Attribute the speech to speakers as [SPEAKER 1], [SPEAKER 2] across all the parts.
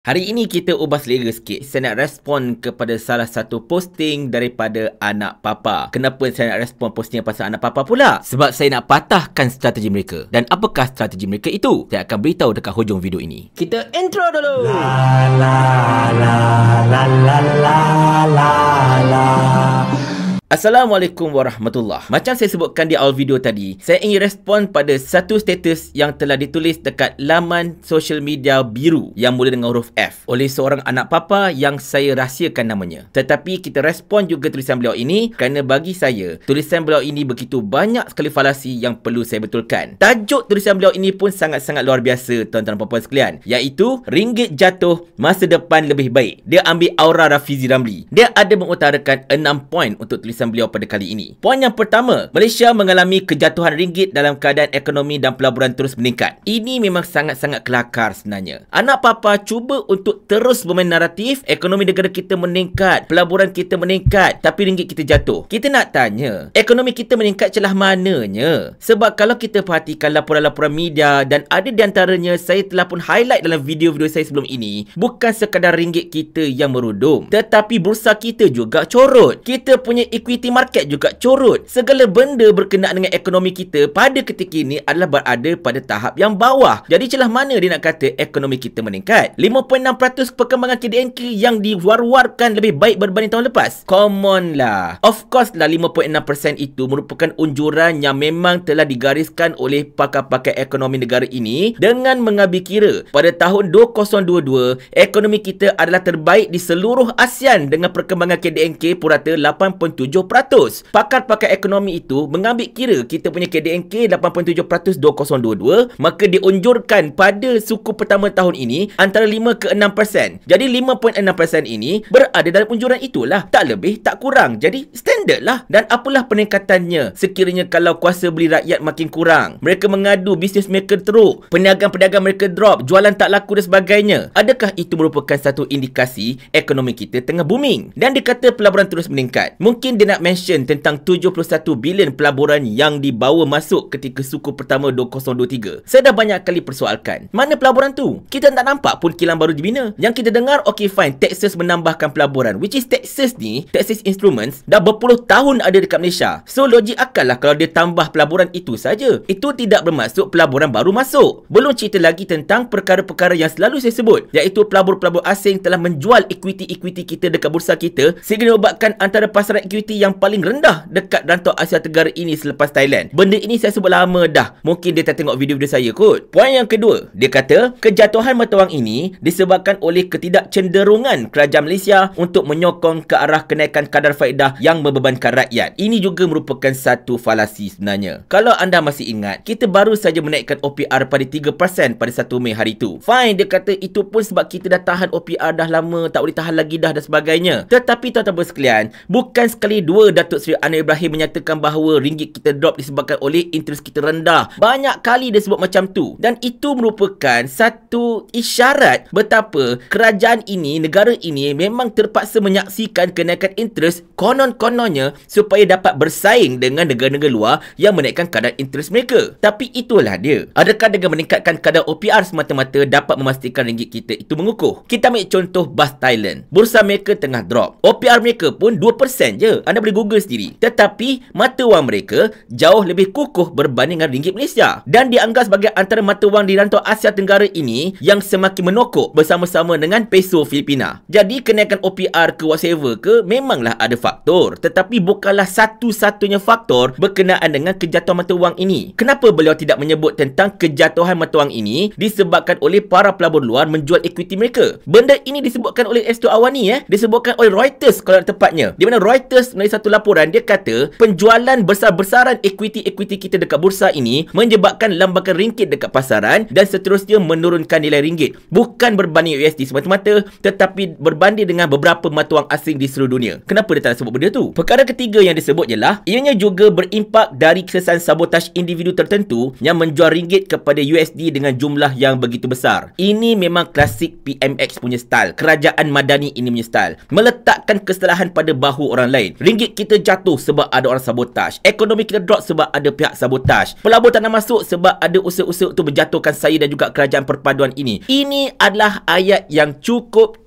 [SPEAKER 1] Hari ini kita ubah selera sikit. Saya nak respon kepada salah satu posting daripada anak papa. Kenapa saya nak respon posting pasal anak papa pula? Sebab saya nak patahkan strategi mereka. Dan apakah strategi mereka itu? Saya akan beritahu dekat hujung video ini. Kita intro dulu.
[SPEAKER 2] La la la la la la la la.
[SPEAKER 1] Assalamualaikum warahmatullahi. Macam saya sebutkan di awal video tadi, saya ingin respon pada satu status yang telah ditulis dekat laman social media biru yang mula dengan huruf F oleh seorang anak papa yang saya rahsiakan namanya. Tetapi kita respon juga tulisan beliau ini kerana bagi saya, tulisan beliau ini begitu banyak sekali falasi yang perlu saya betulkan. Tajuk tulisan beliau ini pun sangat-sangat luar biasa, tuan-tuan dan puan-puan sekalian, iaitu ringgit jatuh, masa depan lebih baik. Dia ambil aura Rafizi Ramli. Dia ada mengutarakan 6 poin untuk tulisan beliau pada kali ini. Poin yang pertama, Malaysia mengalami kejatuhan ringgit dalam keadaan ekonomi dan pelaburan terus meningkat. Ini memang sangat-sangat kelakar sebenarnya. Anak papa cuba untuk terus bermain naratif, ekonomi negara kita meningkat, pelaburan kita meningkat, tapi ringgit kita jatuh. Kita nak tanya, ekonomi kita meningkat celah mananya? Sebab kalau kita perhatikan laporan-laporan media, dan ada di antaranya saya telah pun highlight dalam video-video saya sebelum ini, bukan sekadar ringgit kita yang merudum, tetapi bursa kita juga corot. Kita punya equity market juga corot. Segala benda berkenaan dengan ekonomi kita pada ketika ini adalah berada pada tahap yang bawah. Jadi celah mana dia nak kata ekonomi kita meningkat? 5.6% perkembangan KDNK yang diwar-warkan lebih baik berbanding tahun lepas. Come on lah. Of course lah 5.6% itu merupakan unjuran yang memang telah digariskan oleh pakar-pakar ekonomi negara ini dengan mengambil kira pada tahun 2022 ekonomi kita adalah terbaik di seluruh ASEAN dengan perkembangan KDNK purata 8.7%. Pakar-pakar ekonomi itu mengambil kira kita punya KDNK 8.7% 2022, maka diunjurkan pada suku pertama tahun ini antara 5 ke 6%. Jadi 5.6% ini berada dalam unjuran itulah, tak lebih tak kurang. Jadi standard lah. Dan apalah peningkatannya sekiranya kalau kuasa beli rakyat makin kurang? Mereka mengadu bisnes mereka teruk, peniagaan-peniagaan mereka drop, jualan tak laku dan sebagainya. Adakah itu merupakan satu indikasi ekonomi kita tengah booming? Dan dikata pelaburan terus meningkat. Mungkin dia nak mention tentang 71 bilion pelaburan yang dibawa masuk ketika suku pertama 2023. Saya dah banyak kali persoalkan, mana pelaburan tu? Kita tak nampak pun kilang baru dibina. Yang kita dengar, okay fine, Texas menambahkan pelaburan, which is Texas ni, Texas Instruments dah berpuluh tahun ada dekat Malaysia. So logik akal lah kalau dia tambah pelaburan itu saja. Itu tidak bermaksud pelaburan baru masuk. Belum cerita lagi tentang perkara-perkara yang selalu saya sebut, iaitu pelabur-pelabur asing telah menjual equity-equity kita dekat bursa kita sehingga menyebabkan antara pasaran equity yang paling rendah dekat rantau Asia Tenggara ini selepas Thailand. Benda ini saya sebut lama dah. Mungkin dia tak tengok video-video saya kot. Poin yang kedua, dia kata kejatuhan mata wang ini disebabkan oleh ketidakcenderungan kerajaan Malaysia untuk menyokong ke arah kenaikan kadar faedah yang membebankan rakyat. Ini juga merupakan satu falasi sebenarnya. Kalau anda masih ingat, kita baru saja menaikkan OPR pada 3% pada 1 Mei hari itu. Fine, dia kata itu pun sebab kita dah tahan OPR dah lama, tak boleh tahan lagi dah dan sebagainya. Tetapi tuan-tuan sekalian, bukan sekali dua Datuk Seri Anwar Ibrahim menyatakan bahawa ringgit kita drop disebabkan oleh interest kita rendah. Banyak kali dia sebut macam tu. Dan itu merupakan satu isyarat betapa kerajaan ini, negara ini memang terpaksa menyaksikan kenaikan interest konon-kononnya supaya dapat bersaing dengan negara-negara luar yang menaikkan kadar interest mereka. Tapi itulah dia. Adakah dengan meningkatkan kadar OPR semata-mata dapat memastikan ringgit kita itu mengukuh? Kita ambil contoh Bas Thailand. Bursa mereka tengah drop. OPR mereka pun 2% je. Anda boleh Google sendiri. Tetapi mata wang mereka jauh lebih kukuh berbanding dengan ringgit Malaysia. Dan dianggap sebagai antara mata wang di rantau Asia Tenggara ini yang semakin menokok bersama-sama dengan peso Filipina. Jadi kenaikan OPR ke whatever ke memanglah ada faktor. Tetapi bukanlah satu-satunya faktor berkenaan dengan kejatuhan mata wang ini. Kenapa beliau tidak menyebut tentang kejatuhan mata wang ini disebabkan oleh para pelabur luar menjual equity mereka? Benda ini disebutkan oleh Estu Awani, disebutkan oleh Reuters kalau tepatnya. Di mana Reuters melalui satu laporan, dia kata penjualan besar-besaran equity-equity kita dekat bursa ini menyebabkan lambakan ringgit dekat pasaran dan seterusnya menurunkan nilai ringgit. Bukan berbanding USD semata-mata, tetapi berbanding dengan beberapa mata wang asing di seluruh dunia. Kenapa dia tak sebut benda tu? Perkara ketiga yang disebut ialah ianya juga berimpak dari kesan sabotaj individu tertentu yang menjual ringgit kepada USD dengan jumlah yang begitu besar. Ini memang klasik PMX punya style. Kerajaan Madani ini punya style. Meletakkan kesalahan pada bahu orang lain. Ringgit kita jatuh sebab ada orang sabotaj. Ekonomi kita drop sebab ada pihak sabotaj. Pelabur tak nak masuk sebab ada usaha-usaha untuk menjatuhkan saya dan juga kerajaan perpaduan ini. Ini adalah ayat yang cukup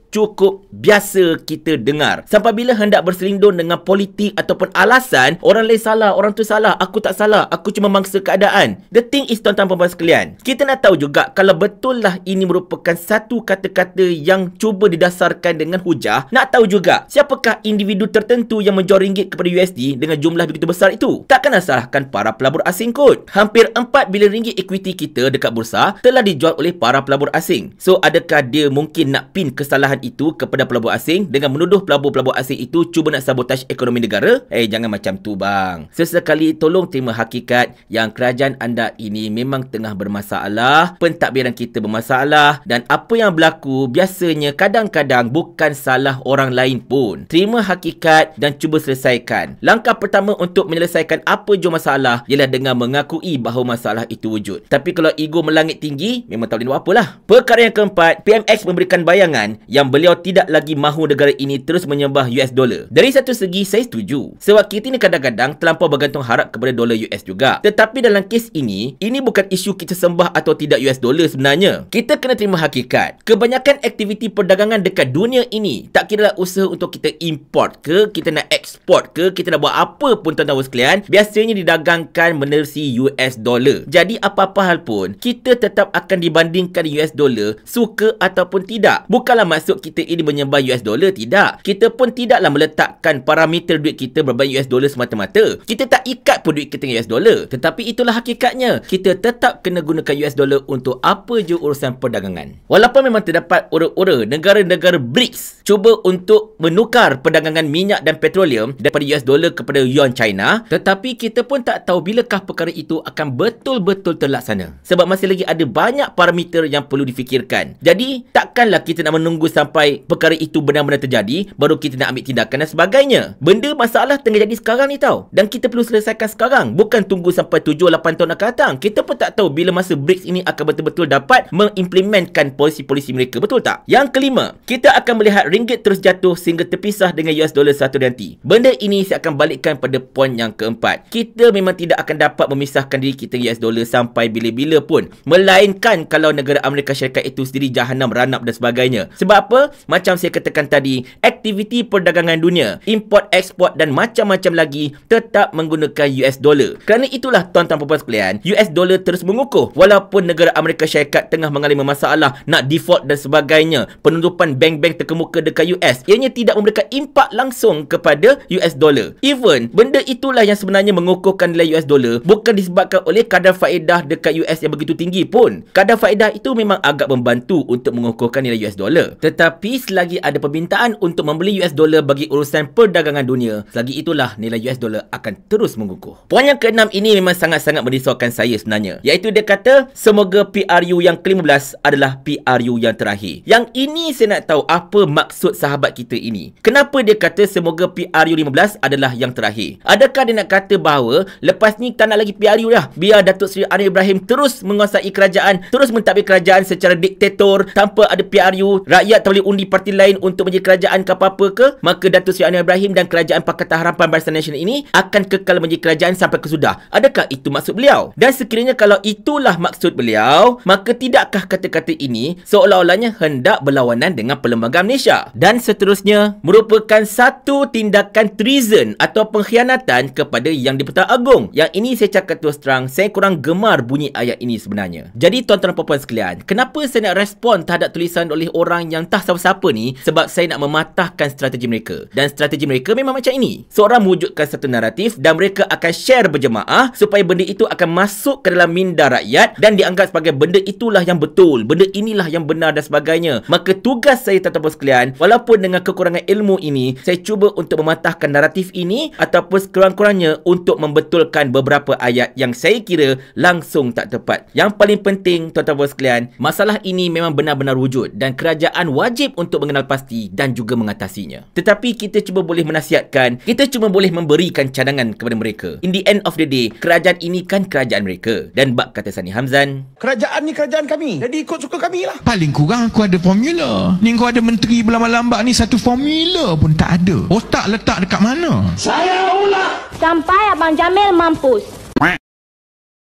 [SPEAKER 1] biasa kita dengar. Sampai bila hendak berselindung dengan politik ataupun alasan orang lain salah, orang tu salah, aku tak salah, aku cuma mangsa keadaan. The thing is, tuan-tuan perempuan sekalian, kita nak tahu juga kalau betul lah ini merupakan satu kata-kata yang cuba didasarkan dengan hujah. Nak tahu juga siapakah individu tertentu yang menjual ringgit kepada USD dengan jumlah begitu besar itu. Takkan nak salahkan para pelabur asing kot. Hampir 4 bilion ringgit equity kita dekat bursa telah dijual oleh para pelabur asing. So adakah dia mungkin nak pin kesalahan itu kepada pelabur asing dengan menuduh pelabur-pelabur asing itu cuba nak sabotaj ekonomi negara? Jangan macam tu bang. Sesekali tolong terima hakikat yang kerajaan anda ini memang tengah bermasalah, pentadbiran kita bermasalah, dan apa yang berlaku biasanya kadang-kadang bukan salah orang lain pun. Terima hakikat dan cuba selesaikan. Langkah pertama untuk menyelesaikan apa jua masalah ialah dengan mengakui bahawa masalah itu wujud. Tapi kalau ego melangit tinggi, memang tak boleh buat apalah. Perkara yang keempat, PMX memberikan bayangan yang beliau tidak lagi mahu negara ini terus menyembah US dollar. Dari satu segi, saya setuju. Sebab kita ni kadang-kadang terlampau bergantung harap kepada dolar US juga. Tetapi dalam kes ini bukan isu kita sembah atau tidak US dollar sebenarnya. Kita kena terima hakikat. Kebanyakan aktiviti perdagangan dekat dunia ini, tak kira lah usaha untuk kita import ke, kita nak ekspor ke, kita nak buat apa pun tuan-tuan sekalian, biasanya didagangkan menerusi US dollar. Jadi apa-apa hal pun, kita tetap akan dibandingkan US dollar, suka ataupun tidak. Bukanlah maksud kita ini menyembah US dollar, tidak. Kita pun tidaklah meletakkan parameter duit kita berbagai US dollar semata-mata. Kita tak ikat pun duit kita dengan US dollar. Tetapi itulah hakikatnya. Kita tetap kena gunakan US dollar untuk apa je urusan perdagangan. Walaupun memang terdapat ora-ora negara-negara BRICS cuba untuk menukar perdagangan minyak dan petroleum daripada US dollar kepada yuan China, tetapi kita pun tak tahu bilakah perkara itu akan betul-betul terlaksana. Sebab masih lagi ada banyak parameter yang perlu difikirkan. Jadi, takkanlah kita nak menunggu sampai perkara itu benar-benar terjadi baru kita nak ambil tindakan dan sebagainya. Benda masalah tengah jadi sekarang ni tau, dan kita perlu selesaikan sekarang, bukan tunggu sampai 7-8 tahun akan datang. Kita pun tak tahu bila masa BRICS ini akan betul-betul dapat mengimplementkan polisi-polisi mereka, betul tak? Yang kelima, kita akan melihat ringgit terus jatuh sehingga terpisah dengan US dollar satu nanti. Benda ini saya akan balikkan pada poin yang keempat. Kita memang tidak akan dapat memisahkan diri kita dengan US dollar sampai bila-bila pun, melainkan kalau negara Amerika Syarikat itu sendiri jahanam ranap dan sebagainya. Sebab apa? Macam saya katakan tadi, aktiviti perdagangan dunia, import, ekspor dan macam-macam lagi tetap menggunakan US dollar. Kerana itulah tuan-tuan perempuan sekalian, US dollar terus mengukuh walaupun negara Amerika Syarikat tengah mengalami masalah, nak default dan sebagainya. Penutupan bank-bank terkemuka dekat US, ianya tidak memberikan impak langsung kepada US dollar. Even benda itulah yang sebenarnya mengukuhkan nilai US dollar, bukan disebabkan oleh kadar faedah dekat US yang begitu tinggi pun. Kadar faedah itu memang agak membantu untuk mengukuhkan nilai US dollar. Tetapi selagi ada permintaan untuk membeli US dollar bagi urusan perdagangan dunia, selagi itulah nilai US dollar akan terus mengukuh. Poin yang keenam ini memang sangat-sangat merisaukan saya sebenarnya, iaitu dia kata semoga PRU yang ke-15 adalah PRU yang terakhir. Yang ini saya nak tahu apa maksud sahabat kita ini. Kenapa dia kata semoga PRU 15 adalah yang terakhir? Adakah dia nak kata bahawa lepas ni tak nak lagi PRU dah, biar Datuk Seri Anwar Ibrahim terus menguasai kerajaan, terus mentadbir kerajaan secara diktator tanpa ada PRU, rakyat tak boleh undi parti lain untuk menjadi kerajaan ke apa-apa ke? Maka Datuk Seri Anwar Ibrahim dan Kerajaan Pakatan Harapan Barisan Nasional ini akan kekal menjadi kerajaan sampai kesudah. Adakah itu maksud beliau? Dan sekiranya kalau itulah maksud beliau, maka tidakkah kata-kata ini seolah-olahnya hendak berlawanan dengan Perlembagaan Malaysia? Dan seterusnya merupakan satu tindakan treason atau pengkhianatan kepada Yang di-Pertuan Agong. Yang ini saya cakap terus terang, saya kurang gemar bunyi ayat ini sebenarnya. Jadi tuan-tuan dan puan sekalian, kenapa saya nak respon terhadap tulisan oleh orang yang tak siapa-siapa ni? Sebab saya nak mematahkan strategi mereka. Dan strategi mereka memang macam ini. Seorang mewujudkan satu naratif dan mereka akan share berjemaah supaya benda itu akan masuk ke dalam minda rakyat dan dianggap sebagai benda itulah yang betul, benda inilah yang benar dan sebagainya. Maka tugas saya tuan-tuan sekalian, walaupun dengan kekurangan ilmu ini, saya cuba untuk mematahkan naratif ini ataupun sekurang-kurangnya untuk membetulkan beberapa ayat yang saya kira langsung tak tepat. Yang paling penting tuan-tuan sekalian, masalah ini memang benar-benar wujud dan kerajaan wajib untuk mengenal pasti dan juga mengatasinya. Tetapi kita cuma boleh menasihatkan, kita cuma boleh memberikan cadangan kepada mereka. In the end of the day, kerajaan ini kan kerajaan mereka. Dan bak kata Sani Hamzan,
[SPEAKER 3] kerajaan ni kerajaan kami, jadi ikut suka kami lah.
[SPEAKER 4] Paling kurang aku ada formula. Ni kau ada menteri belah
[SPEAKER 3] lambat ni satu formula pun tak ada. Otak letak dekat mana?
[SPEAKER 2] Saya ulang.
[SPEAKER 4] Sampai Abang Jamil mampus.